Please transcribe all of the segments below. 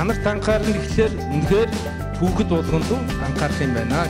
чанарт анхаарна гэхлээр үнэхээр хүүхэд болгонд анхаарах юм байна.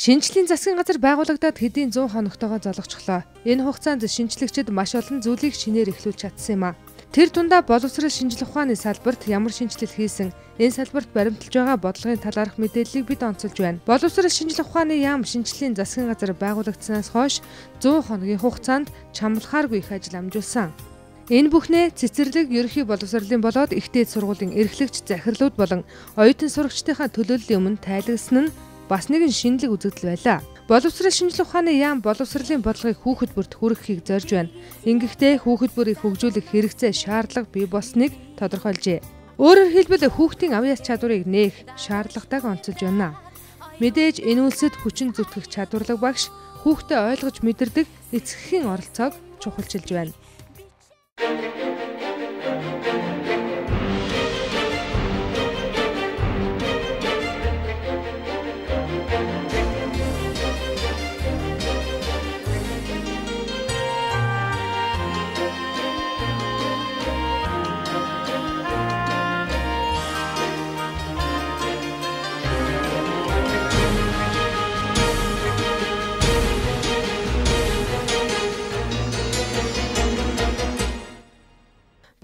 Шинжлэлийн засгийн газар байгуулагдаад хэдийн 100 хоногтойгоо золгочихлоо. Энэ хугацаанд шинжлэгчид маш олон зүйлийг шинээр эхлүүлж чадсан юм а. Тэр дундаа боловсрол шинжилгээ ухааны салбарт ямар шинжилэл хийсэн, энэ салбарт баримталж байгаа бодлогын талаарх мэдээллийг бид онцолж байна. Боловсрол шинжилгээ ухааны яам шинжлэлийн засгийн газар байгуулагдсанаас хойш 100 хоногийн хугацаанд чамлахааргүй их ажил амжуулсан. Энэ бүхнээ цэцэрлэг ерөнхий боловсролын болоод ихтэй сургуулийн эрхлэгч захирлууд болон оюутан сурагчдынхаа төлөөллийн өмнө тайлгсан нь бас нэгэн шинэлэг үзэгдэл байлаа. Боловсрол шинжилгээ ухааны яам боловсролын бодлогыг хүүхэд бүрт хүргэхийг зорж байна. Ингэхдээ хүүхэд бүрийг хөгжүүлэх хэрэгцээ шаардлага бий болсныг тодорхойлжээ. Өөрөөр хэлбэл хүүхдийн авьяас чадварыг нээх шаардлагатайг онцолж байна. Мэдээж энэ үйлсэд хүчин зүтгэх чадварлаг багш хүүхдээ ойлгож мэдэрдэг эцэгхийн оролцоог чухалчилж байна.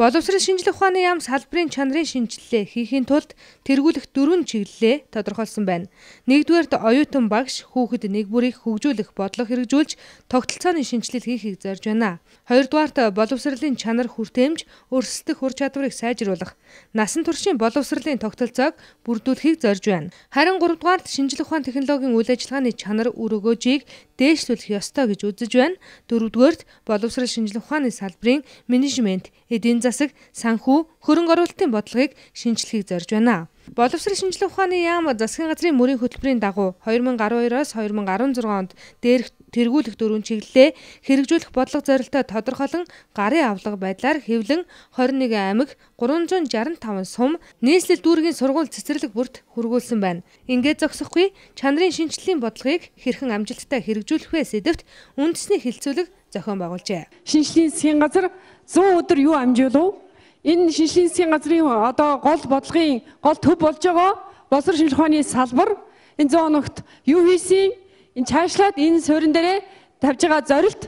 Боловсрол шинжилгээ ухааны яам салбарын чанарын шинжилгээ хийхийн тулд тэргүүлэх 4 чиглэлээ тодорхойлсон байна. Нэгдүгээрт оюутан багш хүүхэд нэг бүрийг хөгжүүлэх бодлого хэрэгжүүлж тогтолцооны шинжилэл хийхийг зорж байна. Хоёрдугаарт боловсролын чанар хүртээмж, өрсөлдөх ур чадварыг сайжруулах, насан туршийн боловсролын тогтолцоог бүрдүүлэхийг зорж байна. Харин гуравдугаарт шинжилгээ ухааны технологийн үйл ажиллагааны чанар өргөөжийг дээшлүүлэх ёстой гэж үзэж байна. Дөрөвдүгээрт боловсрол шинжилгээ ухааны салбарын менежмент, эдийн засаг, санхүү, хөрөнгө оруулалтын бодлогыг шинжлэхийг зорж байна. Боловсрол шинжилгээ ухааны яам засгийн газрын мөрийн хөтөлбөрийн дагуу 2012-оос 2016 онд дээрх тэргүүлэх 4 чиглэлээ хэрэгжүүлэх бодлого зорилтоо тодорхойлон гарын авлага байдлаар хэвлэн 21 аймаг 365 сум нийслэл дүүргийн сургууль цэцэрлэг бүрт хүргүүлсэн байна. Ингээд зогсохгүй чанарын шинжиллийн бодлогыг хэрхэн амжилттай хэрэгжүүлэх вэ сэдвт үндэсний хилцүүлэг зохион байгуулжээ. Шинжлэлийн засгийн газар 100 өдөр юу амжуулав? Энэ шинжлэлийн засгийн газрын одоо гол бодлогын гол төв болж байгаа боловсрол шинжилгээ ухааны салбар энэ 100 хоногт юу хийсэн? Энэ цаашлаад энэ суурин дээрээ тавьж байгаа зорилт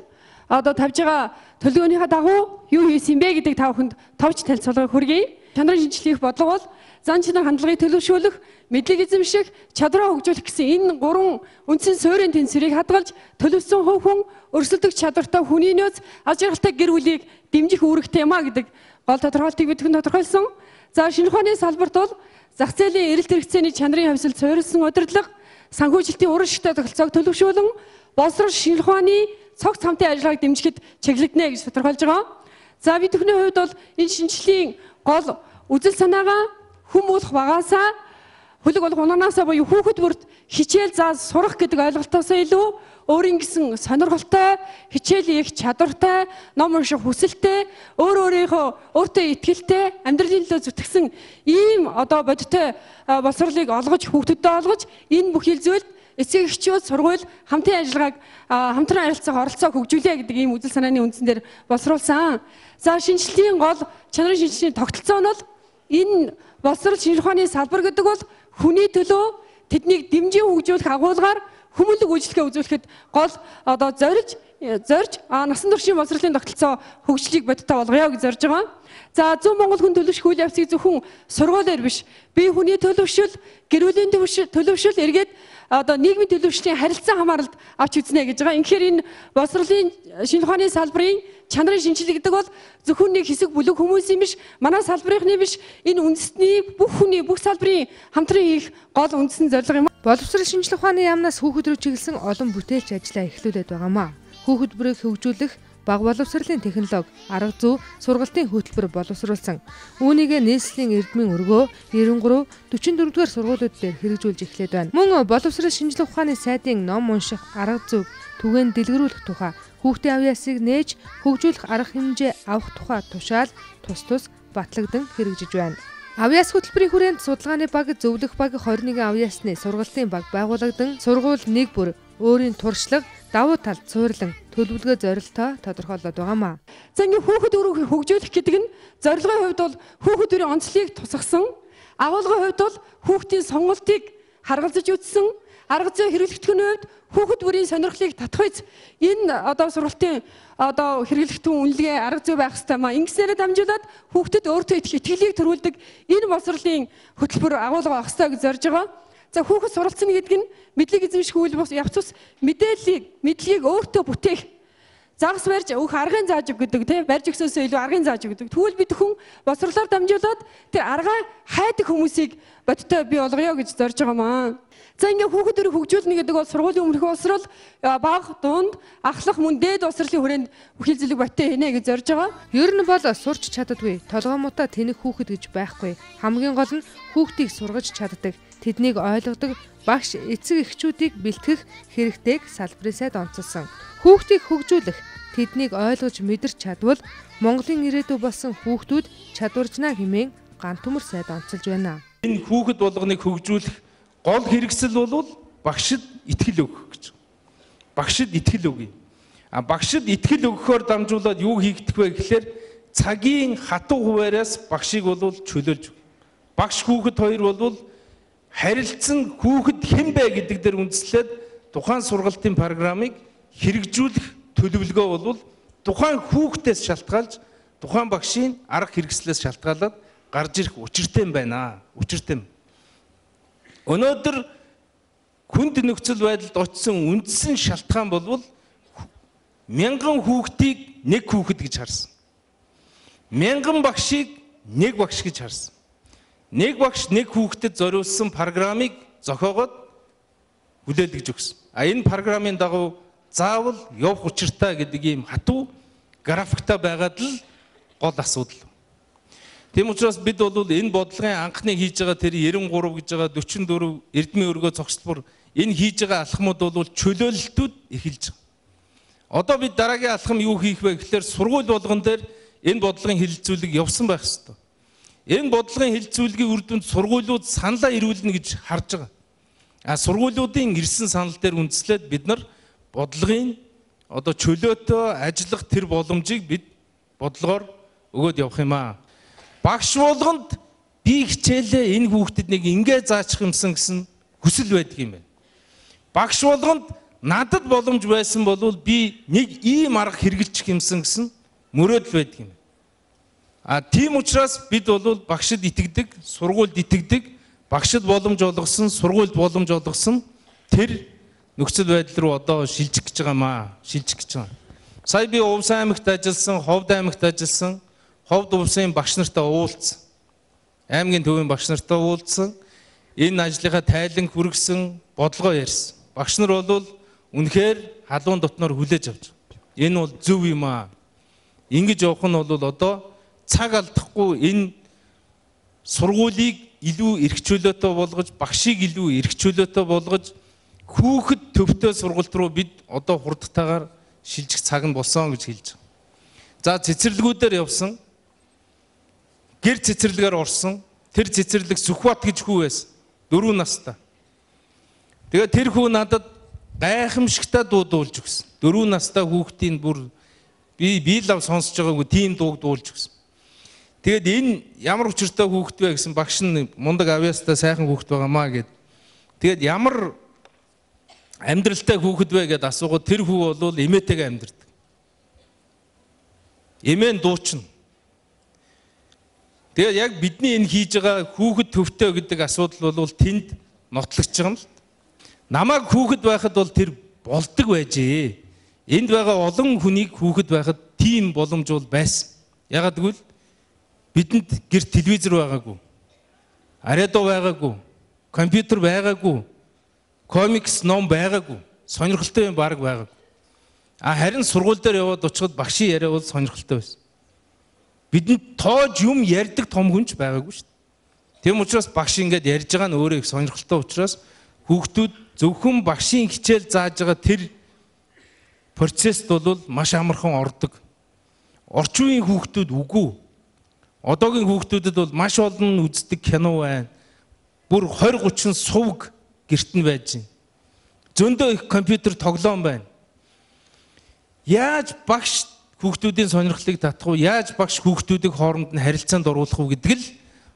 одоо тавьж байгаа төлөвлөгөөнийхөө дагуу юу хийсэн бэ гэдэг та бүхэнд товч танилцуулгыг хүргэе. Чанарын шинжилгээ хийх бодлого бол зан чанар хандлагыг төлөвшүүлэх, мэдлэг эзэмших, чадвараа хөгжүүлэх гэсэн энэ 3 үндсэн суурийн тэнцвэрийг хадгалж төлөвсөн хувь хүн өрсөлдөх чадвартай хүний нөөц аж аргалтай гэр бүлийг дэмжих үүрэгтэй юм а гэдэг гол тодорхойлтыг бид хүн тодорхойлсон. За шинжилгээ ухааны салбарт бол зах зээлийн эрэлт хэрэгцээний чанарын хувьсэлд суурилсан удирдлага, санхүүжилтийн уран шигтэй тогтолцоог төлөвшүүлэн боловсрол шинжилгээ ухааны цогц хамтын ажиллагааг дэмжихэд чиглэгдэнэ гэж тодорхойлж байгаа. За бид бүхний хувьд бол энэ шинжилгээний гол үзэл санаагаа хүмүүлэх багаасаа хөлөг болох унаанасаа буюу хүүхэд бүрт хичээл зааж сурах гэдэг ойлголтоос илүү өөрийн гэсэн сонирхолтой, хичээл их чадвартай, ном унших хүсэлтэй, өөртөө итгэлтэй, амьдралын төлөө зүтгэсэн ийм одоо бодиттой боловсролыг олгож хүүхдэдээ олгож энэ бүхэл зүйлд эцэг эхчүүд сургууль хамтын ажиллагааг хамтран харилцах оролцоог хөгжүүлээ гэдэг ийм үзэл санааны үндсэн дээр боловсруулсан. За шинжилгээний гол чанарын шинжилгээний тогтолцоо нь бол энэ боловсрол шинжилгээ ухааны салбар гэдэг бол хүний төлөө тэднийг дэмжин хөгжүүлэх агуулгаар хүмүүлэг үйлчлэгээ үзүүлэхэд гол одоо зорж насан туршийн боловсролын тогтолцоо хөгжлийг бодиттой болгоё гэж зорж байгаа. За 100 Монгол хүн төлөвшөх үйл явцыг зөвхөн сургуулиар биш, бие хүний төлөвшөл, гэр бүлийн төлөвшөл эргээд одоо нийгмийн төлөвшлийн харилцан хамааралд авч үзнэ гэж байгаа. Инхээр энэ боловсролын шинжилгээ ухааны салбарын чанарын шинжилгээ гэдэг бол зөвхөн нэг хэсэг бүлэг хүмүүсийн биш, манай салбарынхны биш, энэ үндэсний бүх хүний бүх салбарын хамтран хийх гол үндсэн зорилго юм. Боловсрол шинжилгээ ухааны яамнаас хүүхэд рүү чиглэсэн олон бүтээлч ажлаа эхлүүлээд байгаамаа. Хүүхэд бүрийг хөгжүүлэх бага боловсролын технологи, арга зүй, сургалтын хөтөлбөр боловсруулсан. Үүнийгээ нийслэлийн эрдмийн өргөө 93, 44-р сургуулиуд дээр хэрэгжүүлж эхлээд байна. Мөн боловсрол шинжилгээ ухааны сайдын ном унших, арга зүйг түгээн дэлгэрүүлэх тухай, хүүхдийн авьяасыг нээж хөгжүүлэх арга хэмжээ авах тухай тушаал тус батлагдсан хэрэгжиж байна. Авьяас хөтөлбөрийн хүрээнд судалгааны баг, зөвлөх баг 21 авьяасны сургалтын баг байгуулагдсан. Сургууль нэг бүр өөрийн туршлага, давуу талд суурлан төлөвлөгөө зорилтоо тодорхойлоод байгаамаа. За ингээ хүүхэд өрөөхийг хөгжүүлэх гэдэг нь зорилгын хувьд бол хүүхэд өрийн онцлогийг тусгасан, агуулгын хувьд бол хүүхдийн сонголтыг харгалзаж үзсэн, арга зүй хэрэглэгдэхүйн хувьд хүүхэд бүрийн сонирхлыг татахыц энэ сургалтын хэрэглэгдэхүйн үнэлгээ арга зүй байх ёстой маа. Ингэснээр дамжуулаад хүүхдэд өөртөө итгэлийг төрүүлдэг энэ боловсролын хөтөлбөр агуулга авах ёстой гэж зорж байгаа. За хүүхэд суралцсан гэдэг нь мэдлэг эзэмших үйл явц мэдлэгийг өөртөө бүтээх, загас барьж өөх аргын зааж өгдөг тийм барьж өгсөөсөө илүү аргын зааж өгдөг. Тэгвэл бид хүн боловсролоор дамжуулаад тэр аргаа хайдаг хүмүүсийг бодтой бий болгоё гэж зорж байгаамаа. За ингээ хүүхэд өрийг хөгжүүлнэ гэдэг бол сургуулийн өмнөх боловсрол бага, дунд, ахлах мөн дээд боловсролын хүрээнд бүхэл зүйлийг бодтой хийнэ гэж зорж байгаа. Ер нь бол сурч чаддаггүй, толгоомуудаа тэнэх хүүхэд гэж байхгүй. Хамгийн гол нь хүүхдийг сургаж чаддаг, тэднийг ойлгодог багш эцэг эхчүүдийг бэлтгэх хэрэгтэйг салбарын сайд онцолсон. Хүүхдийг хөгжүүлэх, тэднийг ойлгож мэдэрч чадвал Монголын ирээдүй болсон хүүхдүүд чадваржнаа хэмээн ган төмөр сайд онцолж байна. Энэ хүүхэд болгоныг хөгжүүлэх гол хэрэгсэл бол багшид итгэл өгөх гэж. Багшид итгэл өгье. Багшид итгэл өгөхөөр дамжуулаад юу хийгдэх вэ гэхээр цагийн хатуу хуваараас багшийг бол чөлөөлж өгье. Багш хүүхэд хоёр бол харилцсан хүүхэд хэн бэ гэдэг дээр үндэслээд тухайн сургалтын программыг хэрэгжүүлэх төлөвлөгөө бол тухайн хүүхдээс шалтгаалж тухайн багшийн арга хэрэгслээс шалтгаалаад гарч ирэх учиртай байна. Учиртай. Өнөөдөр хүнд нөхцөл байдалд очисон үндсэн шалтгаан бол 1000 хүүхдийг нэг хүүхэд гэж харсан. 1000 багшийг нэг багш гэж харсан. Нэг багш нэг хүүхдэд зориулсан программыг зохиогоод хүлээлгэж өгсөн. Энэ программын дагуу заавал явах учиртай гэдэг ийм хатуу графикта байгаад л гол асуудал. Тийм учраас бид бол энэ бодлогын анхны хийж байгаа тэр 93 гэж байгаа 44 эрдмийн өргөө зогсолбор энэ хийж байгаа алхмууд бол чөлөөлөлтүүд эхэлж байгаа. Одоо бид дараагийн алхам юу хийх вэ гэхээр сургууль болгон дээр энэ бодлогын хэлэлцүүлэг явсан байх ёстой. Энэ бодлогын хэлэлцүүлгийн үр дүнд сургуулиуд саналаа ирүүлнэ гэж харж байгаа. Сургуулиудын ирсэн санал дээр үндэслээд бид нар бодлогын чөлөөтэй ажиллах тэр боломжийг бид бодлогоор өгөөд явах юм аа. Багш болгонд би хичээлээ энэ хүүхдэд нэг ингээ заачих юмсан гэсэн хүсэл байдаг юм байна. Багш болгонд надад боломж байсан бол би нэг ийм арга хэрэгжилчих юмсан гэсэн мөрөөдөл байдаг юм. Тийм учраас бид бол багшид итгэдэг, сургуульд итгэдэг, багшид боломж олгосон, сургуульд боломж олгосон тэр нөхцөл байдал руу одоо шилжих гэж байгаамаа. Шилжих гэж байгаа. Сая би Увс аймагт ажилласан, Ховд аймагт ажилласан. Ховд Увсын багш нартай уулзсан. Аймгийн төвийн багш нартай уулзсан. Энэ ажлынхаа тайлан хүргэсэн, бодлогоо ярьсан. Багш нар бол үнэхээр халуун дотноор хүлээж авч байгаа. Энэ бол зөв юм аа. Ингэж явах нь бол одоо цаг алдахгүй энэ сургуулийг илүү эрх чөлөөтэй болгож, багшийг илүү эрх чөлөөтэй болгож, хүүхэд төвтэй сургалт руу бид одоо хурдтайгаар шилжих цаг нь болсон гэж хэлж байгаа. За цэцэрлэгүүдээр явсан. Гэр цэцэрлэгээр орсон. Тэр цэцэрлэг Сүхбат гэж хүү байсан. 4 настай. Тэгээд тэр хүү надад гайхамшигтай дуу дуулж өгсөн. 4 настай хүүхдийн бүр би лав сонсож байгаагүй тийм дууг дуулж өгсөн. Тэгээд энэ ямар учиртай хүүхд вэ гэсэн багш нь мундаг авьяастай сайхан хүүхд байгаамаа гэд. Тэгээд ямар амьдралтай хүүхэд вэ гэдээ асуугаад тэр хүү бол эмээтэйгээ амьдардаг. Эмээ нь дуучна. Тэгээд яг бидний энэ хийж байгаа хүүхэд төвтэй гэдэг асуудал бол тэнд нотлогдож байгаа юм л. Намайг хүүхэд байхад бол тэр болдог байжээ. Энд байгаа олон хүнийг хүүхэд байхад тийм боломж бол байсан. Ягаад гэвэл бидэнд гэр телевизэр байгаагүй. Аредо байгаагүй. Компьютер байгаагүй. Комикс ном байгаагүй. Сонирхолтой юм баг байгаагүй. Харин сургууль дээр яваад очиход багшийн яриа бол сонирхолтой байсан. Бидэнд тоож юм ярьдаг том хүнч байгаагүй шүү дээ. Тийм учраас багш ингээд ярьж байгаа нь өөрөө их сонирхолтой учраас хүүхдүүд зөвхөн багшийн хичээл зааж байгаа тэр процессд бол маш амархан ордог. Орчин үеийн хүүхдүүд үгүй. Одоогийн хүүхдүүдэд бол маш олон үздэг кино байна. Бүр 20-30 сувг гэрт нь байж байна. Зөндөө их компьютер тоглоом байна. Яаж багш хүүхдүүдийн сонирхлыг татах вэ? Яаж багш хүүхдүүдийг хооронд нь харилцаанд оруулах вэ гэдэг л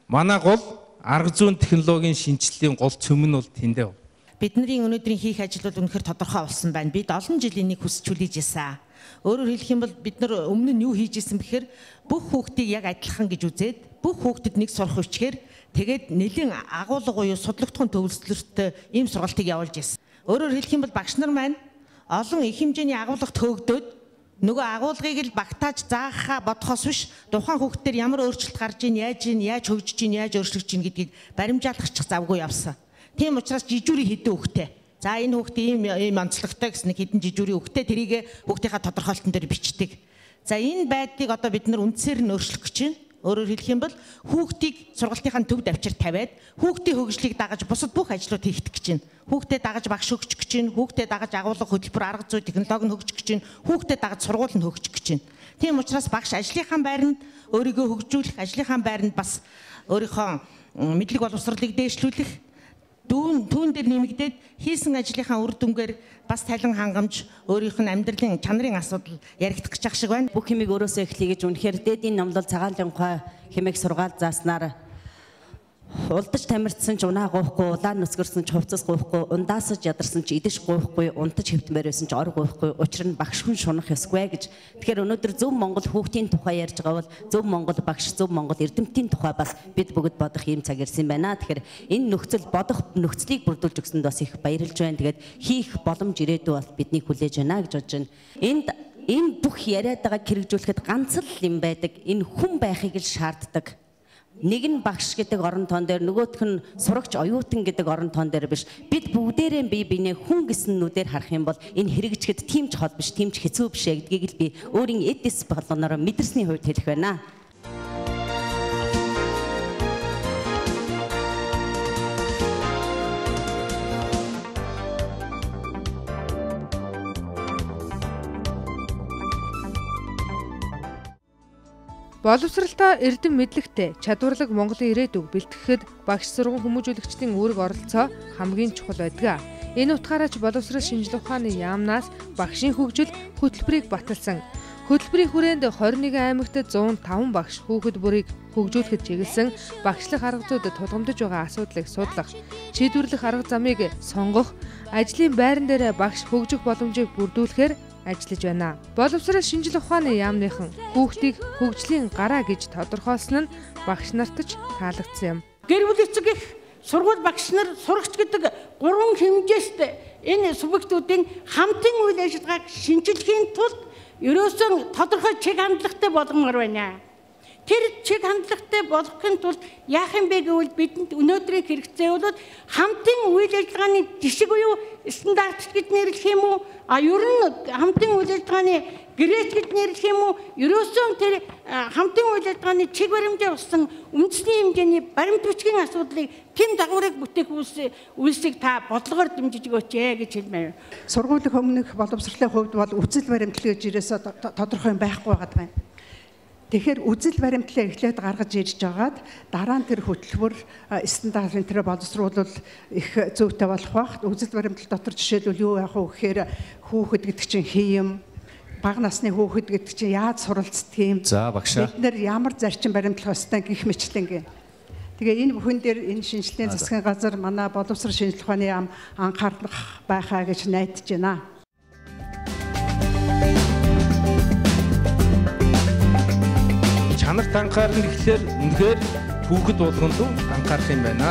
манай гол арга зүйн технологийн шинжилгээний гол цөм нь бол тэндээ. Бидний өнөөдрийн хийх ажил бол үнэхээр тодорхой болсон байна. Бид олон жил энийг хүсчүүлж ийсэн. Өөрөөр хэлэх юм бол бид нар өмнө нь юу хийж исэн бэхээр бүх хүүхдийг яг адилхан гэж үзээд бүх хүүхдэд нэг сурах хүчээр тэгээд нэлээд агуулга буюу судлагдсан төвлөрөлтөй ийм сургалтыг явуулж ирсэн. Өөрөөр хэлэх юм бол багш нар маань олон их хэмжээний агуулга төөгдөөд нөгөө агуулгыг л багтааж заахаа бодохоос биш тухайн хүүхдээр ямар өөрчлөлт гарч ийн, яаж хөгжиж ийн, яаж өөрчлөгдөж ийн гэдгийг баримжаалагч завгүй явсан. Тийм учраас жижүүрийн хэдэн хүүхдээ. За энэ хүүхдээ ийм онцлогтой гэсэн нэг хэдэн жижүүрийн хүүхдээ тэрийг хүүхдийнхаа тодорхойлолтон дээр бичдэг. За энэ байдлыг одоо бид нар үндсээр нь өөрчлөх гэж байна. Өөрөөр хэлэх юм бол хүүхдийг сургалтынхаа төвд авчир тавиад хүүхдийн хөгжлийг дагаж бусад бүх ажлууд хийх гэж байна. Хүүхдэд дагаж багш хөгжих гэж байна. Хүүхдэд дагаж агуулга хөтөлбөр арга зүй технологи нь хөгжих гэж байна. Хүүхдэд дагаж сургууль нь хөгжих гэж байна. Тийм учраас багш ажлынхаа байранд өөрийгөө хөгжүүлэх, ажлынхаа байранд бас өөрийнхөө мэдлэг боловсролыг дээшлүүлэх түүн дээр нэмэгдээд хийсэн ажлынхаа үр дүнгээр бас талин хангамж өөрийнх нь амьдралын чанарын асуудал яригдах гэж шиг байна. Бүх хэмиг өөрөөсөө эхлэе гэж үнэхээр дээдийн номлол цагаалын ухаан хэмээх сургаал зааснаар улдаж тамирчсан ч унаа гоохгүй, улаан нүцгэрсэн ч хувцас гоохгүй, ундаасаж ядарсан ч идэж гоохгүй, унтаж хэвтмээр байсан ч ор гоохгүй, учир нь багш хүн шунах ёсгүй гэж. Тэгэхээр өнөөдөр зөв Монгол хүүхдийн тухай ярьж байгаа бол зөв Монгол багш, зөв Монгол эрдэмтдийн тухай бас бид бүгд бодох ийм цаг ирсэн байна. Тэгэхээр энэ нөхцөл бодох нөхцөлийг бүрдүүлж өгсөнд бас их баярлж байна. Тэгээд хийх боломж ирээдүй бол биднийг хүлээж байна гэж бодож байна. Энэ бүх яриад байгааг хэрэгжүүлэхэд ганц л юм байдаг. Энэ хүн байхыг л шаарддаг. Нэг нь багш гэдэг орон тоон дээр, нөгөөх нь сурагч оюутан гэдэг орон тоон дээр биш. Бид бүгдээрээ бие биенээ хүн гэсэн нүдээр харах юм бол энэ хэрэгжихэд тийм ч хол биш, тийм ч хэцүү биш гэдгийг л би өөрийн эдис болгоноор мэдэрсний хувьд хэлэх байна. Боловсралтай эрдэм мэдлэгтэй чадварлаг Монголын ирээдүг бэлтгэхэд багш сургууль хүмүүжүүлэгчдийн үүрэг оролцоо хамгийн чухал байдаг. Энэ утгаараа ч боловсрал шинжилгээ ухааны яамнаас багшийн хөгжил хөтөлбөрийг баталсан. Хөтөлбөрийн хүрээнд 21 аймагт 105 багш хүүхэд бүрийг хөгжүүлэхэд чиглэсэн багшлах арга зүйд тулгамдж байгаа асуудлыг судлах, шийдвэрлэх арга замыг сонгох, ажлын байран дээр багш хөгжих боломжийг бүрдүүлэхээр ажиллаж байна. Боловсрал шинжилгээ ухааны яамныхан хүүхдийг хөгжлийн гараа гэж тодорхойлсон нь багш нарт ч таалагдсан юм. Гэр бүл эцэг их сургууль багш нар сурагч гэдэг 3 хэмжээст энэ субъектуудын хамтын үйл ажиллагааг шинжилхийн тулд ерөөсөн тодорхой чиг хандлагатай болгомоор байна. Тэр чиг хандлагатай болгохын тулд яах юм бэ гэвэл бидэнд өнөөдрийн хэрэгцээ бол хамтын үйл ажиллагааны жишг буюу стандарт гэж нэрлэх юм уу? Ер нь хамтын үйл ажиллагааны гэрээч гэж нэрлэх юм уу? Ерөөсөн тэр хамтын үйл ажиллагааны чиг баримтаа болсон үндэсний хэмжээний баримт бичгийн асуудлыг тэм дагаврыг бүтээх үйлсийг та бодлогоор дэмжиж өгөөч гэж хэлмээр. Сургуулийн өмнөх боловсролын хувьд бол үзэл баримтлал гэж ерөөсөө тодорхой юм байхгүй байгаа юм. Тэгэхээр үзэл баримтлалаа эхлээд гаргаж ирж байгаад дараа нь тэр хөтөлбөр стандартын тэр боловсруулал их зүйтэй болох бах. Үзэл баримтлал дотор жишээлбэл юу яах вэ гэхээр хүүхэд гэдэг чинь хэм, бага насны хүүхэд гэдэг чинь яаж суралцдаг юм. За багшаа. Бид нэр ямар зарчим баримтлах ёстой гэх мэтлэн. Тэгээ энэ бүхэн дээр энэ шинжилгээний засгийн газар манай боловсрол шинжилгээ ухааны яам анхаарлах байхаа гэж найдаж байна. Чанарт анхаарна гэхлээр үнэхээр хүүхэд болгонд анхаарах юм байна.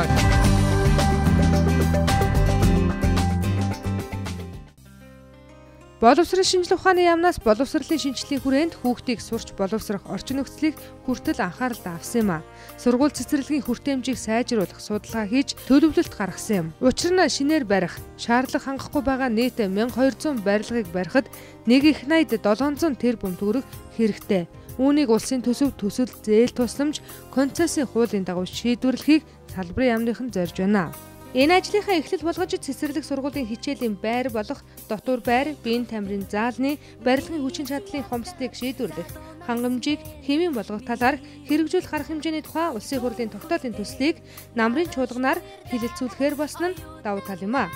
Боловсрол шинжилгээ ухааны яамнаас боловсролын шинжилгээний хүрээнд хүүхдийг сурч боловсрох орчин нөхцөлийг хүртэл анхааралд авсан юм а. Сургууль цэцэрлэгийн хүртээмжийг сайжруулах судалгаа хийж төлөвлөлт гаргасан юм. Учир нь шинээр барих шаардлага хангахгүй байгаа нийт 1200 барилгыг барихад нэг их 80-д 700 тэрбум төгрөг хэрэгтэй. Үүнийг улсын төсөв төсөл зээл тусламж концессийн хуулийн дагуу шийдвэрлэхийг салбарын яамныхан зорж байна. Энэ ажлынхаа эхлэл болгож цэцэрлэг сургуулийн хичээлийн байр болох дотуур байр, биеийн тамирын заалны, барилгын хүчин чадлын хомсдыг шийдвэрлэх, хангамжийг хэвийн болгох талаар хэрэгжүүлэх арга хэмжээний тухай улсын хурлын тогтоолын төслийг намрын чуулганаар хэлэлцүүлэхээр болсон нь давуу тал юм а.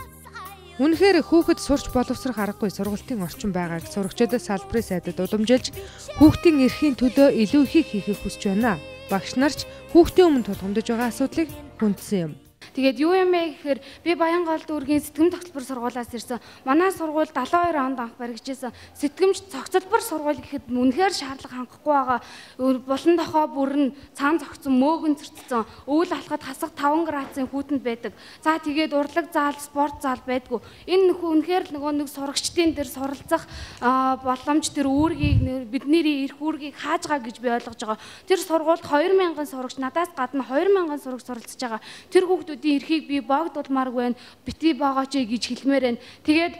Үнэхээр хүүхэд сурч боловсрох аргагүй сургалтын орчин байгааг сурагчид салбарын сайдад уламжилж хүүхдийн эрхийн төлөө илүү их хийхийг хүсэж байна. Багш нарч хүүхдийн өмнө тулгамдж байгаа асуудлыг хүндсэн юм. Тэгээд юу юм бэ гэхээр би Баянгол дүүргийн сэтгэмж тогтолбор сургуулиас ирсэн. Манай сургууль 72 онд анх баригдчихсан. Сэтгэмж цогцлбор сургууль гэхэд үнэхээр шаардлага хангахгүй байгаа. Булан дохоо бүрэн цаан цогцсон мөөгөн цэрцэлсэн. Өвөл алхад хасах 5 градусын хүүтэнд байдаг. За тэгээд урлаг заал, спорт заал байдгүй. Энэ үнэхээр нэг сурагчдын дээр суралцах боломж тэр үүргийг бидний эрх үүргийг хааж байгаа гэж би ойлгож байгаа. Тэр сургуульд 2000 сурагч надаас гадна 2000 сурагч суралцж байгаа. Тэр хүүхдүүдийн эрхийг би богдуулмааргүй байна. Бити боогооч гэж хэлмээр байна. Тэгээд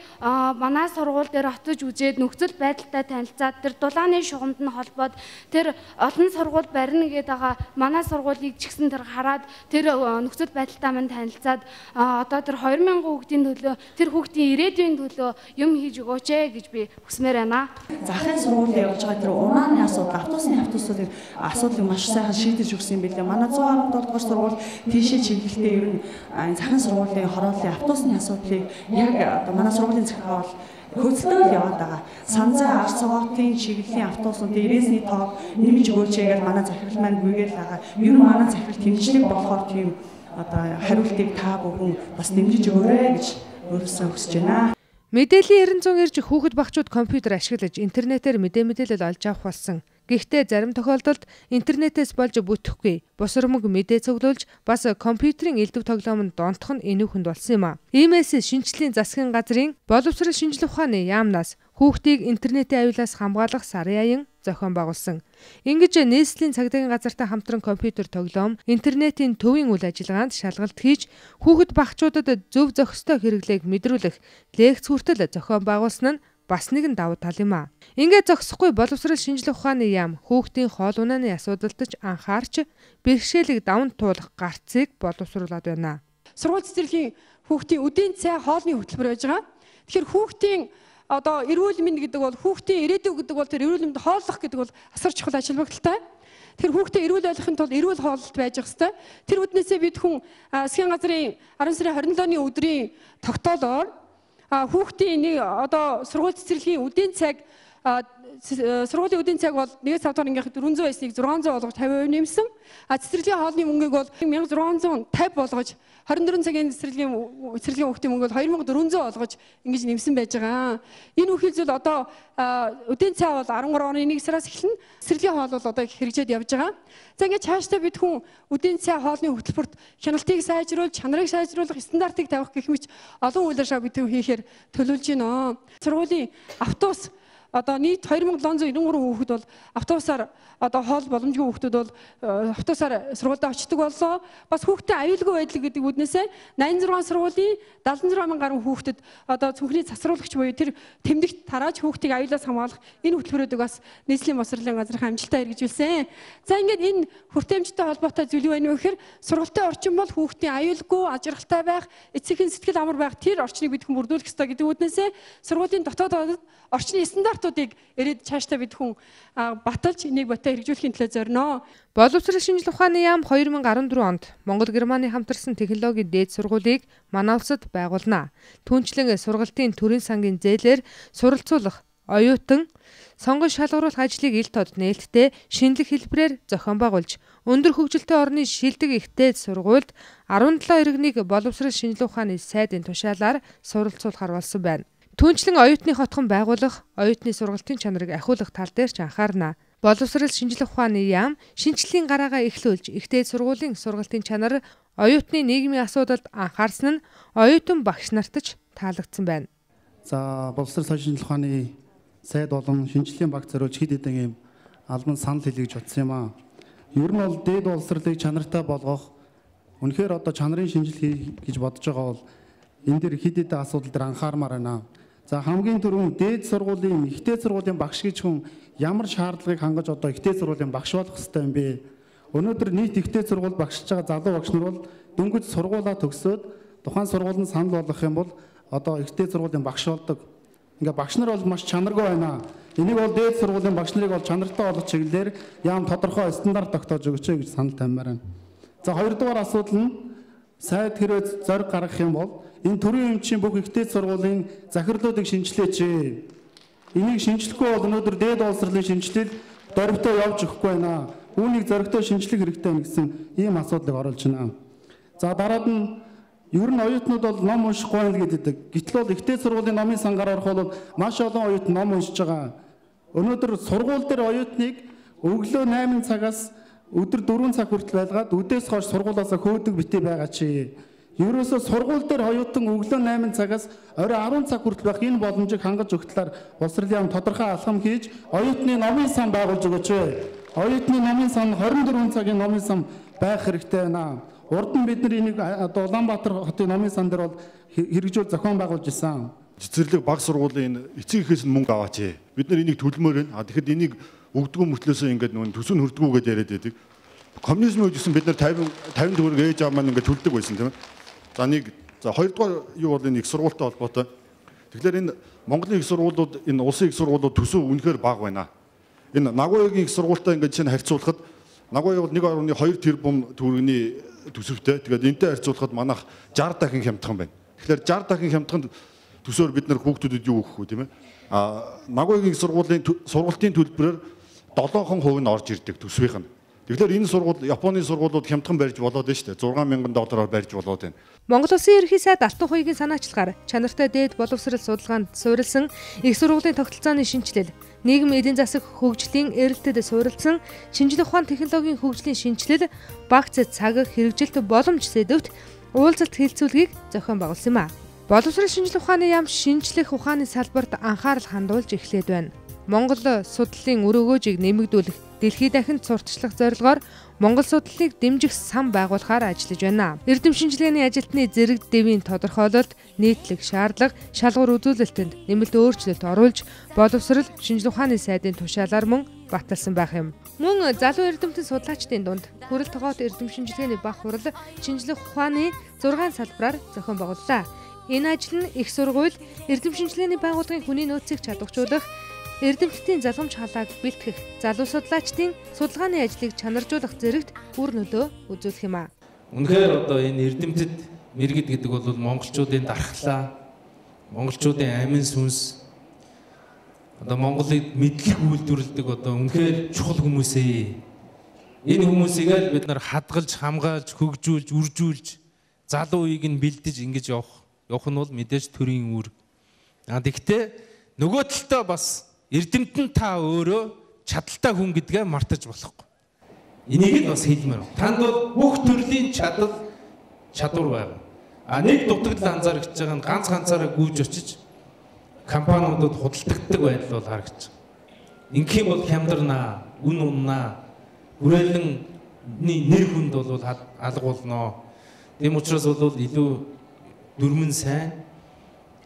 манай сургууль дээр очиж үзээд нөхцөл байдалтай танилцаад тэр дулааны шугамд нь холбоод тэр олон сургууль барина гэдэг байгаа манай сургуулийг ч гэсэн тэр хараад тэр нөхцөл байдалтай мань танилцаад одоо тэр 2000 хүүхдийн төлөө тэр хүүхдийн ирээдүйн төлөө юм хийж өгөөч гэж би хүсмээр байна. Захын сургуулийн явж байгаа тэр унааны асуудал, автобусны асуудлыг маш сайхан шийдэж өгсөн юм билээ. Манай 117 дугаар сургууль тийшээ чиглэлтэй ер нь захын сургуулийн хорооллын автобусны асуудлыг яг одоо манай сургуулийн захиргаа бол хөөцөлтөд яваад байгаа. Санзай арц цогоотын чиглэлийн автобусууд ирээсний тоог нэмж өгөөч гэж манай захирал маань гүйгээл байгаа. Ер нь манай захирал тэмцлэг болохоор тийм одоо хариултыг та бүхэн бас нэмжиж өгөөрэй гэж өөрөөсөө хүсэж байна. Мэдээллийн 900 ирж хүүхэд багчууд компьютер ашиглаж интернетээр мэдээлэл олж авах болсон. Гэхдээ зарим тохиолдолд интернетээс болж бүтэхгүй, босромог мэдээ цуглуулж бас компьютерийн элдв тоглоомд донтох нь энүүхэнд болсон юм а. Иймээс шинжлэлийн засгийн газрын боловсрол шинжилгээ ухааны яамнаас хүүхдийг интернетийн аюулаас хамгаалах сарын аян зохион байгуулсан. Ингэж нийслэлийн цагдаагийн газартай хамтран компьютер тоглоом, интернетийн төвийн үйл ажиллагаанд шалгалт хийж хүүхэд багчуудад зөв зохистой хэрэглээг мэдрүүлэх лекц хүртэл зохион байгуулсан нь бас нэгэн давуу тал юм а. Ингээд зогсохгүй боловсрол шинжилгээ ухааны яам хүүхдийн хоол унааны асуудалд ч анхаарч бэрхшээлийг даван туулах гарцыг боловсруулад байна. Сургууль цэцэрлэгийн хүүхдийн үдийн цай хоолны хөтөлбөр байж байгаа. Тэгэхээр хүүхдийн одоо эрүүл мэнд гэдэг бол хүүхдийн ирээдүй гэдэг бол тэр эрүүл мэнд хооллох гэдэг бол асар чухал ажил багталтай. Тэр хүүхдээ эрүүл байхын тулд эрүүл хооллолт байж хэвээр. Тэр үднээсээ бид хүн засгийн газрын 10 сарын 27-ны өдрийн тогтоолоор хүүхдийн нэг одоо сургууль цэцэрлэгийн үдийн цаг сургуулийн үдийн цаг бол 1-5 дахь ангийнхад 400 байсныг 600 болгож 50% нэмсэн. Цэцэрлэгийн хоолны мөнгийг бол 1650 болгож 24 цагийн цэцэрлэгийн хүүхдийн мөнгө бол 2400 болгож ингэж нэмсэн байж байгаа. Энэ үхэл зүйл одоо үдийн цай бол 13 оны 1 сараас эхэлнэ. Цэцэрлэгийн хоол бол одоо хэрэгжээд явж байгаа. За ингэж цаашдаа бид хүн үдийн цай хоолны хөтөлбөрт хяналтыг сайжруулж, чанарыг сайжруулах, стандартыг тавих гэх мэт олон үйл ажиллагаа бид хийхээр төлөвлөж байна. Сургуулийн автобус одоо нийт 2793 хүүхэд бол автобусаар одоо хоол боломжгүй хүүхдүүд бол автобусаар сургуульд очдог боллоо. Бас хүүхдийн аюулгүй байдал гэдэг үднээсээ 86 сургуулийн 76 мянган гаруй хүүхдэд одоо цүнхний засваруулагч буюу тэр тэмдэгт тарааж хүүхдийг аюулаас хамгаалах энэ хөтөлбөрүүдийг бас нийслэлийн боловсролын газрын амжилттай хэрэгжүүлсэн. За ингээд энэ хүртээмжтэй холбоотой зүйл юу вэ гэхээр сургалтын орчин бол хүүхдийн аюулгүй, ажиргалтай байх, эцсийн сэтгэл амар байх тэр орчныг бид хүн бүрдүүлэх ёстой гэдэг үднээсээ сургуулийн дотоод орчны стандартуудыг ирээд цаашдаа бид хүн баталж энийг батаа хэрэгжүүлэхийн төлөө зорино. Боловсрол шинжилгээ ухааны яам 2014 онд Монгол Германы хамтарсан технологийн дээд сургуулийг манай улсад байгуулна. Түүнчлэн сургалтын төрийн сангийн зээлээр суралцуулах, оюутан сонгон шалгаруулах ажлыг ил тод нээлттэй шинэлэг хэлбэрээр зохион байгуулж, өндөр хөгжилтэй орны шилдэг ихтэй сургуульд 17 иргэнийг боловсрол шинжилгээ ухааны сайдын тушаалаар суралцуулахар болсон байна. Түүнчлэн оюутны хотхон байгуулах, оюутны сургалтын чанарыг ахиулах тал дээр ч анхаарна. Боловсрол шинжилгээ ухааны яам шинжилгээний гараагаа эхлүүлж, ихтэй сургуулийн сургалтын чанар оюутны нийгмийн асуудалд анхаарсан нь оюутан багш нарт ч таалагдсан байна. За боловсрол соёлын шинжилгээ ухааны сайд болон шинжилгээний баг зориулж хэд хэдэн юм албан санал хэлье гэж бодсон юм аа. Ер нь бол дээд боловсролыг чанартай болгох үнэхээр одоо чанарын шинжилгээ хийж бодож байгаа бол энэ дээр хэд хэдэн асуудал дээр анхаармаар байна. За хамгийн түрүүнд дээд сургуулийн ихтэй сургуулийн багш гэж хүн ямар шаардлагыг хангаж одоо ихтэй сургуулийн багш болох ёстой юм бэ? Өнөөдөр нийт ихтэй сургууль багшиж байгаа залуу багш нар бол дөнгөж сургуулаа төгсөөд тухайн сургуулийн санал болгох юм бол одоо ихтэй сургуулийн багш болдог. Ингээ багш нар бол маш чанаргүй байна. Энийг бол дээд сургуулийн багш нарыг бол чанартай болгох чиглэлээр яам тодорхой стандарт тогтоож өгөөч гэж санал тавьмаар байна. За хоёрдугаар асуудал нь сайд хэрэг зориг гаргах юм бол энэ төрийн эмчийн бүх ихтэй сургуулийн захирлуудыг шинжилээч. Энийг шинжлэхгүй бол өнөөдөр дээд боловсролын шинжилэл дөрвтөө явж өгөхгүй байна. Үүнийг зоригтой шинжлэх хэрэгтэй байна гэсэн ийм асуудлыг оруулж байна. За дараад нь ер нь оюутнууд бол ном уншихгүй байл гэдэг. Гэтэл бол ихтэй сургуулийн номын сангаар орох бол маш олон оюутан ном уншиж байгаа. Өнөөдөр сургууль дээр оюутныг өглөө 8 цагаас өдөр 4 цаг хүртэл байлгаад үдээс хойш сургуулиасаа хөөдөг битээ байгаа чи. Ерөөсөө сургууль дээр оюутан өглөө 8 цагаас орой 10 цаг хүртэл байх энэ боломжийг хангаж өгтлээр боловсролын тодорхой алхам хийж оюутны номын сан байгуулж өгөөч. Оюутны номын сан 24 цагийн номын сан байх хэрэгтэй байна. Урд нь бид нар энийг одоо Улаанбаатар хотын номын сан дээр бол хэрэгжүүл зохион байгуулж ирсэн. Цэцэрлэг баг сургуулийн эцэг эхээс нь мөнгө аваач. Бид нар энийг төлмөр байна. Тэгэхэд энийг өгдгөө мөртлөөсөө ингээд нөгөө төсөв нь хүрдгүүгээд яриад байдаг. Коммунизм үед гэсэн бид нар 50 төгрөг ээж аав маань ингээд төлдөг байсан тийм ээ. За хоёрдугаар юу бол энэ их сургуультай холбоотой. Тэгэхээр энэ Монголын их сургуулиуд энэ улсын их сургуулиуд төсөв үнэхээр бага байна. Энэ Нагуягийн их сургуультай ингээд чинь харьцуулахад Нагуя бол 1.2 тэрбум төгрөгийн төсөвтэй. Тэгээд энтэй харьцуулахад манайх 60 дахин хямдхан байна. Тэгэхээр 60 дахин хямдхан төсөөр бид нар хүүхдүүдэд юу өгөх вэ тийм ээ? Нагуягийн сургуулийн төлбөрөөр 7% нь орж ирдэг төсвийнх нь. Тэгэхээр энэ сургууль Японы сургуулиуд хямдхан барьж болоод байна шүү дээ. $6,000 барьж болоод байна. Монгол Улсын ерөнхий сайд Алтан хуйгийн санаачлагаар чанартай дээд боловсрол судалгаанд суурилсан их сургуулийн тогтолцооны шинжилэл, нийгэм эдийн засаг хөгжлийн эрэлтэд суурилсан шинжлэх ухааны технологийн хөгжлийн шинжилэл, багц цаг хэрэгжилт боломж сэдвт уулзалт хэлцүүлгийг зохион байгуулсан юм а. Боловсрол шинжлэх ухааны яам шинжлэх ухааны салбарт анхаарал хандуулж эхлээд байна. Монгол судлалын өрөөгөөжийг нэмэгдүүлэх, дэлхийд дахинд сурталчлах зорилгоор Монгол судлалыг дэмжих сан байгуулахаар ажиллаж байна. Эрдэм шинжилгээний ажилтны зэрэг дэвийн тодорхойлолт, нийтлэг шаардлага, шалгуур үзүүлэлтэнд нэмэлт өөрчлөлт оруулж, боловсрол шинжлэх ухааны сайдын тушаалаар мөн баталсан байх юм. Мөн залуу эрдэмтэн судлаачдын дунд хүрэл тогоот эрдэм шинжилгээний бага хурал шинжлэх ухааны 6 салбараар зохион байгууллаа. Энэ ажил нь их сургууль, эрдэм шинжилгээний байгууллагын хүний нөөцийг чадваржуулах, эрдэмтдийн залгамж халааг бэлтгэх, залуу судлаачдын судалгааны ажлыг чанаржуулах зэрэгт үр нөлөө үзүүлэх юм а. Үнэхээр одоо энэ эрдэмтэд мэргэд гэдэг бол монголчуудын дархлаа, монголчуудын амин сүнс, одоо Монголыг мэдлэг үйлдвэрлэдэг одоо үнэхээр чухал хүмүүс ээ. Энэ хүмүүсийг л бид нар хадгалж, хамгаалж, хөгжүүлж, үржүүлж, залуу үеийг нь бэлдэж ингэж явах нь бол мэдээж төрийн үүрэг. Тэгэхдээ нөгөө талдаа бас эрдэмтэн та өөрөө чадaltaй хүн гэдгээ мартаж болохгүй. Энийг л бас хэлмээр байна. Танд бол бүх төрлийн чадвар байна. Нэг дутагдал анзаарч байгаа нь ганцаараа гүйж очиж компаниудад худалдагддаг байдал бол харагдаж байна. Ингэх юм бол хямдарнаа, үн уннаа, хүрээлэнний нэр хүнд бол алга болно. Тэм учраас бол илүү дүрмэн сайн,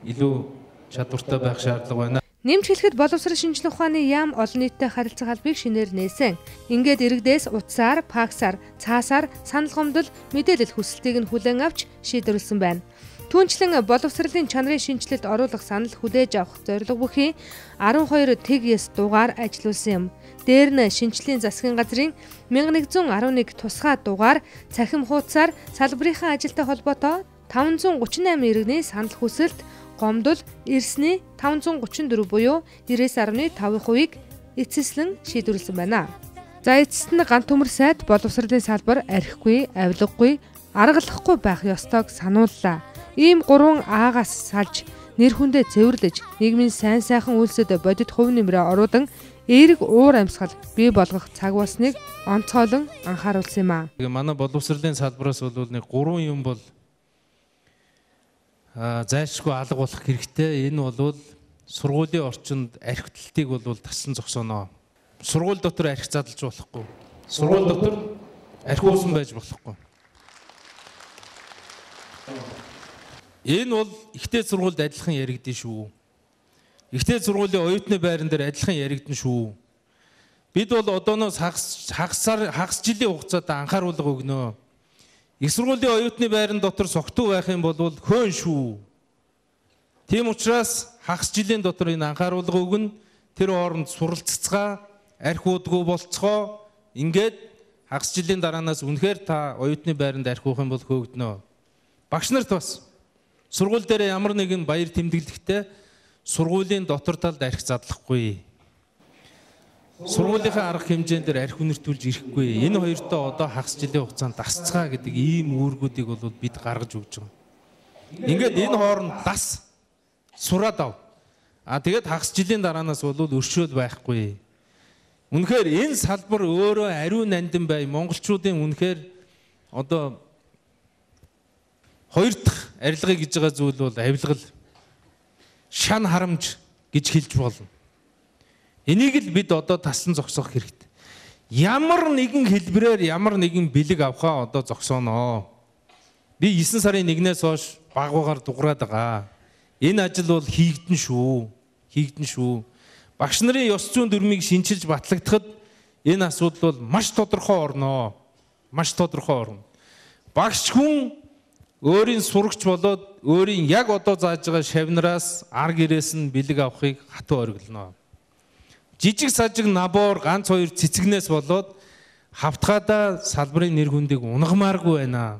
илүү чадвартай байх шаардлага байна. Нэмж хэлэхэд боловсрол шинжлэх ухааны яам олон нийтэд харилцах албыг шинээр нээсэн. Ингээд иргэдээс утсаар, факсаар, цаасаар санал гомдол, мэдээлэл хүсэлтийг нь хүлээн авч шийдвэрлсэн байна. Түүнчлэн боловсролын чанарын шинжилэлд оруулах санал хүлээж авах зорилго бүхий 12 TGS дугаар ажиллуулсан юм. Дээр нь шинжилгээний засгийн газрын 1111 тусгай дугаар цахим хуудасаар салбарынхаа ажилтай холбоотой 538 иргэний санал хүсэлт гомдол ирсний 534 буюу 90.5%-ийг эцэслэн шийдвэрлсэн байна. За эцэст нь ганц төмөр сайд боловсролын салбар архигүй, авилгагүй, аргалахгүй байх ёстойг санууллаа. Ийм 3 аагаас салж нэр хүндээ цэвэрлэж нийгмийн сайн сайхан үйлсэд бодит хувь нэмрээ оруулан эерэг уур амьсгал бий болгох цаг болсныг онцгойлон анхааруулсан юм а. Манай боловсролын салбараас бол нэг 3 юм бол зайлшгүй алга болох хэрэгтэй. Энэ бол сургуулийн орчинд архитектыг бол тассан зогсооно. Сургууль дотор архи задлж болохгүй. Сургууль дотор архи уусан байж болохгүй. Энэ бол ихтэй сургуульд адилхан яригдэн шүү. Ихтэй сургуулийн оюутны байран дээр адилхан яригдэн шүү. Бид бол одооноос хагас жилийн хугацаанд анхааруулга өгнө. Их сургуулийн оюутны байран дотор согтуу байх юм бол хөөн шүү. Тийм учраас хагас жилийн дотор энэ анхааруулга өгнө. Тэр хооронд суралццгаа, архи уудгүй болцгоо. Ингээд хагас жилийн дараанаас үнэхээр та оюутны байранд архи уух юм бол хөөгднө. Багш нарт бас сургууль дээр ямар нэгэн баяр тэмдэглэхдээ сургуулийн дотор талд архи задлахгүй. Сургуулийнхаа арга хэмжээнд дээр архи үнэртүүлж ирэхгүй. Энэ хоёртоо одоо хагас жилийн хугацаанд дасцгаа гэдэг ийм үүргүүдийг бол бид гаргаж өгч байгаа. Ингээд энэ хооронд дас сураад ав. Тэгээд хагас жилийн дараанаас бол өршөөл байхгүй. Үнэхээр энэ салбар өөрөө ариун нандин бай. Монголчуудын үнэхээр одоо хоёр дахь арилгыг гэж байгаа зүйл бол авилгал, шан харамж гэж хэлж болно. Энийг л бид одоо тассан зогсоох хэрэгтэй. Ямар нэгэн хэлбэрээр ямар нэгэн бэлэг авахаа одоо зогсооно. Би 9 сарын 1-ээс хойш багуугаар дуграад байгаа. Энэ ажил бол хийгдэн шүү. Хийгдэн шүү. Багш нарын ёс зүйн дүрмийг шинчилж батлагдахад энэ асуудал бол маш тодорхой орно. Маш тодорхой орно. Багш хүн өөрийн сурагч болоод өөрийн яг одоо зааж байгаа шавнараас арга ирээс нь бэлэг авахыг хатуу ориглоно. Жижиг сажиг набор ганц хоёр цэцэгнээс болоод хавтгаада салбарын нэр хүндийг унгамааргүй байна.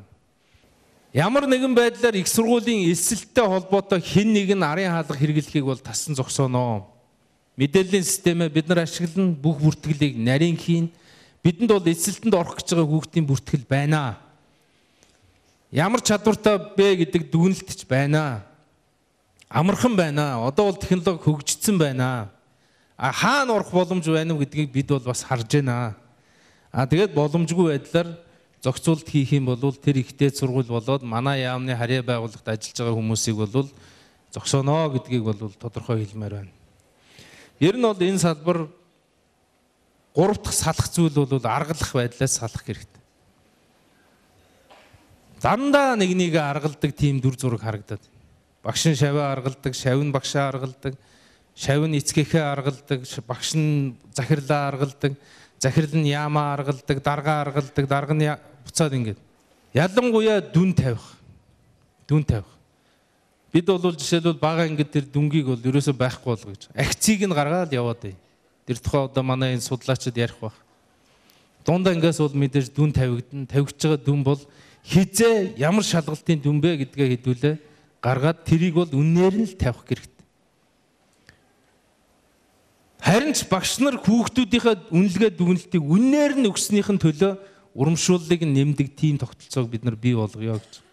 Ямар нэгэн байдлаар их сургуулийн эсэлттэй холбоотой хэн нэгэн арын хаалга хэрэглэхийг бол тассан зогсооно. Мэдээллийн системээ бид нар ашиглан бүх бүртгэлийг нарийн хийн. Бидэнд бол эсэлтэнд орох гэж байгаа хүүхдийн бүртгэл байна. Ямар чадвартай бэ гэдэг дүгнэлт ч байна. Амархан байна. Одоо бол технологи хөгжсөн байна. Хаана орох боломж байна уу гэдгийг бид бол бас харж байна. Тэгээд боломжгүй байдлаар зохицуулт хийх юм бол тэр ихтэй сургууль болоод манай яамны харьяа байгууллагт ажиллаж байгаа хүмүүсийг бол зогсооно гэдгийг бол тодорхой хэлмээр байна. Ер нь бол энэ салбар 3 дахь салах зүйл бол аргалах байдлаас салах хэрэгтэй. Дандаа нэг аргалдаг тийм дүр зураг харагдаад. Багш нь шаваа аргалдаг, шав нь багшаа аргалдаг, шав нь эцгээхээ аргалдаг, багш нь захирлаа аргалдаг, захирал нь яамаа аргалдаг, дарга аргалдаг, дарга нь буцаад ингээд. Ялангуяа дүн тавих. Дүн тавих. Бид бол жишээлбэл бага ангид тэр дүнгийг бол ерөөсөө байхгүй болгож. Акцийг нь гаргаад яваад бай. Тэр тухай одоо манай энэ судлаачид ярих баг. Дунд ангиас бол мэдээж дүн тавигдана. Тавигч байгаа дүн бол хизээ ямар шалгалтын дүн бэ гэдгээ хэдүүлээ гаргаад тэрийг бол үнээр нь л тавих хэрэгтэй. Харин ч багш нар хүүхдүүдийнхээ үнэлгээ дүгнэлтийг үнээр нь өгснийхэн төлөө урамшууллыг нэмдэг тийм тогтолцоог бид нар бий болгоё гэж.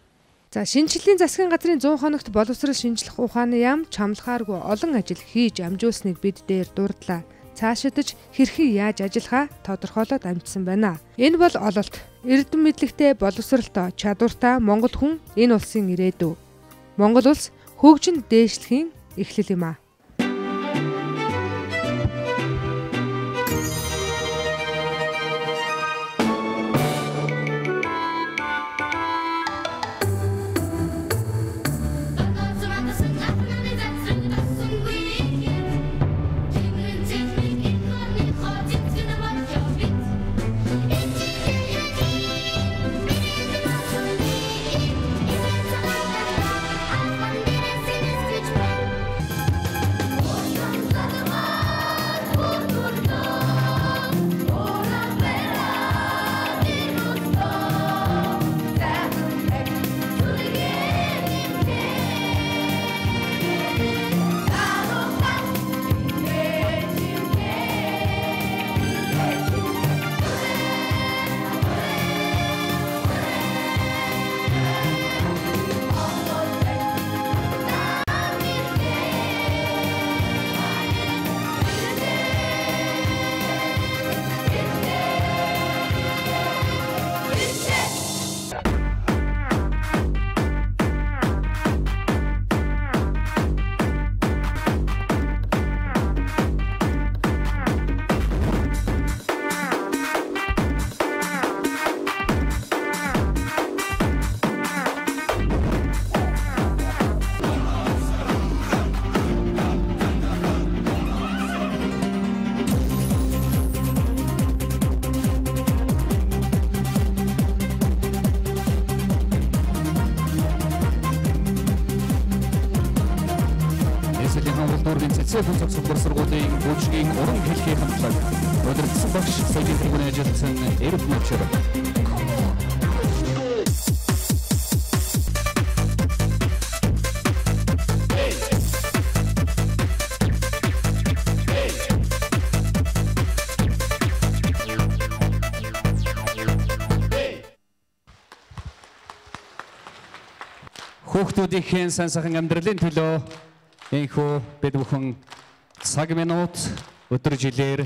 За шинжиллийн засгийн газрын 100 хоногт боловсрол шинжлэх ухааны яам чамлахааргүй олон ажил хийж амжуулсныг бид дээр дурдлаа. Цаашидж хэрхэн яаж ажиллахаа тодорхойлоод амжсан байна. Энэ бол ололт. Эрдэм мэдлэгтэй боловсролтой чадвартай Монгол хүн энэ улсын ирээдүй. Монгол улс хөгжин дээшлэхийн эхлэл юм а. цэцэн цогцлбор сургуулийн бүжгийн уран хэлхий хамтлаг удирдсан багш соёлын тэргүүний ажилтсан Эрв Мөвчөр. Хүүхдүүдийн сайн сайхан амьдралын төлөө энэхүү бид бүхэн цаг минут өдөр жилээр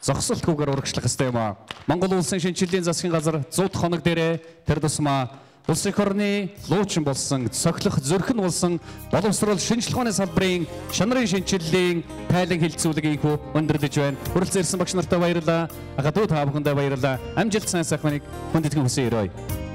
зогсолтгүйгээр урагшлах ёстой юм аа. Монгол улсын шинжилгээний засгийн газар 100 хоног дээрээ тэр тусмаа улс их орны луучин болсон, цохилох зүрхэн болсон боловсрол шинжилгээ ухааны салбарын шанарын шинжилгээний тайлан хилцүүлэг энэхүү өндөрлөж байна. Хүрэлцэн ирсэн багш нартай баярлалаа. Агадуу та бүхэндээ баярлалаа. Амжилт сайн сайхныг хүндэтгэн хүсье өрөөе.